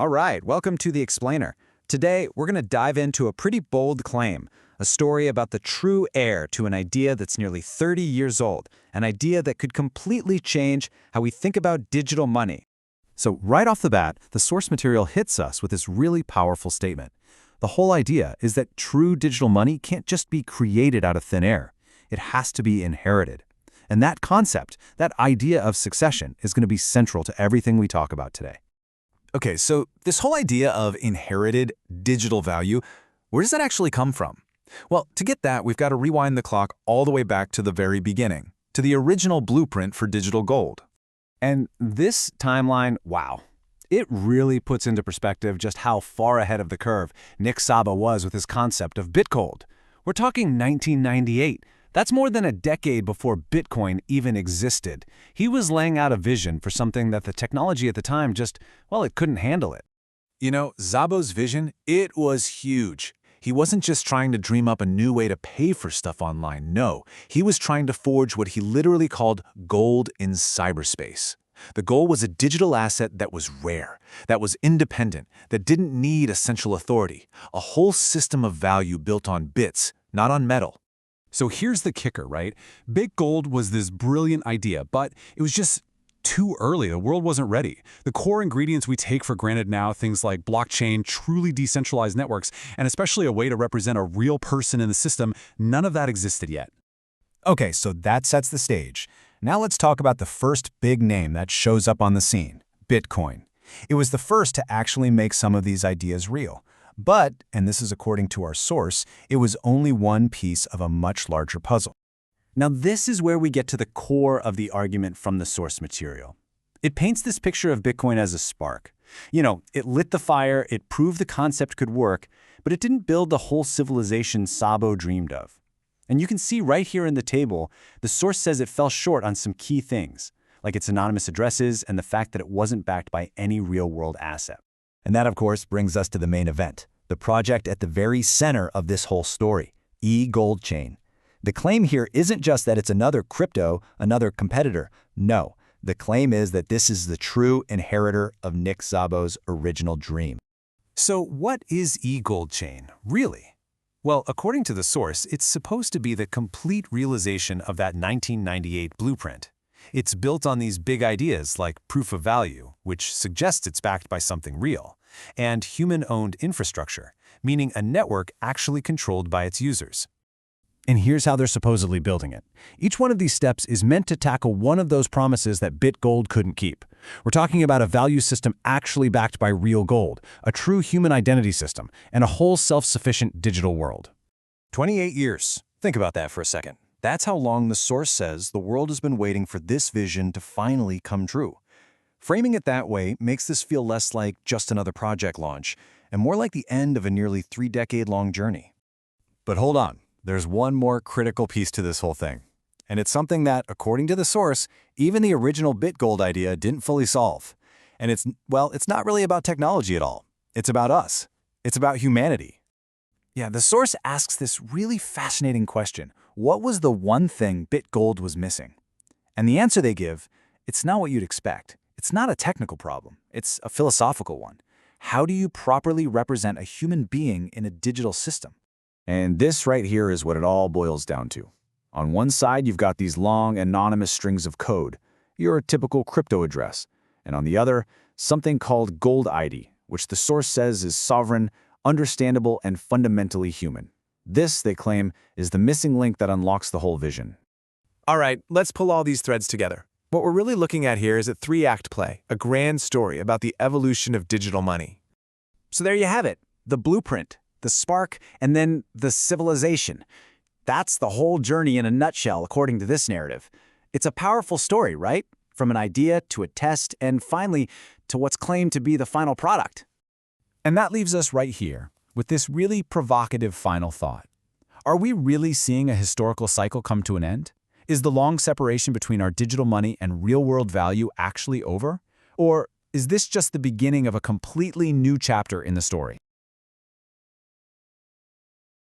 All right, welcome to The Explainer. Today, we're going to dive into a pretty bold claim, a story about the true heir to an idea that's nearly 30 years old, an idea that could completely change how we think about digital money. So right off the bat, the source material hits us with this really powerful statement. The whole idea is that true digital money can't just be created out of thin air. It has to be inherited. And that concept, that idea of succession, is going to be central to everything we talk about today. Okay, so this whole idea of inherited digital value, where does that actually come from? Well, to get that, we've got to rewind the clock all the way back to the very beginning, to the original blueprint for digital gold. And this timeline, wow, it really puts into perspective just how far ahead of the curve Szabo was with his concept of BitGold. We're talking 1998. That's more than a decade before Bitcoin even existed. He was laying out a vision for something that the technology at the time just, well, it couldn't handle it. You know, Szabo's vision, it was huge. He wasn't just trying to dream up a new way to pay for stuff online, no. He was trying to forge what he literally called gold in cyberspace. The goal was a digital asset that was rare, that was independent, that didn't need a central authority, a whole system of value built on bits, not on metal. So here's the kicker, right? BitGold was this brilliant idea, but it was just too early. The world wasn't ready. The core ingredients we take for granted now, things like blockchain, truly decentralized networks, and especially a way to represent a real person in the system, none of that existed yet. Okay, so that sets the stage. Now let's talk about the first big name that shows up on the scene, Bitcoin. It was the first to actually make some of these ideas real. But, and this is according to our source, it was only one piece of a much larger puzzle. Now this is where we get to the core of the argument from the source material. It paints this picture of Bitcoin as a spark. You know, it lit the fire, it proved the concept could work, but it didn't build the whole civilization Szabo dreamed of. And you can see right here in the table, the source says it fell short on some key things, like its anonymous addresses and the fact that it wasn't backed by any real-world asset. And that, of course, brings us to the main event, the project at the very center of this whole story, EGoldChain. The claim here isn't just that it's another crypto, another competitor. No, the claim is that this is the true inheritor of Szabo's original dream. So what is EGoldChain, really? Well, according to the source, it's supposed to be the complete realization of that 1998 blueprint. It's built on these big ideas like proof of value, which suggests it's backed by something real, and human-owned infrastructure, meaning a network actually controlled by its users. And here's how they're supposedly building it. Each one of these steps is meant to tackle one of those promises that BitGold couldn't keep. We're talking about a value system actually backed by real gold, a true human identity system, and a whole self-sufficient digital world. 28 years. Think about that for a second. That's how long the source says the world has been waiting for this vision to finally come true. Framing it that way makes this feel less like just another project launch, and more like the end of a nearly 3-decade-long journey. But hold on, there's one more critical piece to this whole thing. And it's something that, according to the source, even the original BitGold idea didn't fully solve. And it's not really about technology at all. It's about us. It's about humanity. Yeah, the source asks this really fascinating question. What was the one thing BitGold was missing? And the answer they give, it's not what you'd expect. It's not a technical problem. It's a philosophical one. How do you properly represent a human being in a digital system? And this right here is what it all boils down to. On one side, you've got these long, anonymous strings of code, your typical crypto address. And on the other, something called Gold ID, which the source says is sovereign, understandable, and fundamentally human. This, they claim, is the missing link that unlocks the whole vision. All right, let's pull all these threads together. What we're really looking at here is a 3-act play, a grand story about the evolution of digital money. So there you have it, the blueprint, the spark, and then the civilization. That's the whole journey in a nutshell, according to this narrative. It's a powerful story, right? From an idea to a test, and finally, to what's claimed to be the final product. And that leaves us right here with this really provocative final thought. Are we really seeing a historical cycle come to an end? Is the long separation between our digital money and real-world value actually over? Or is this just the beginning of a completely new chapter in the story?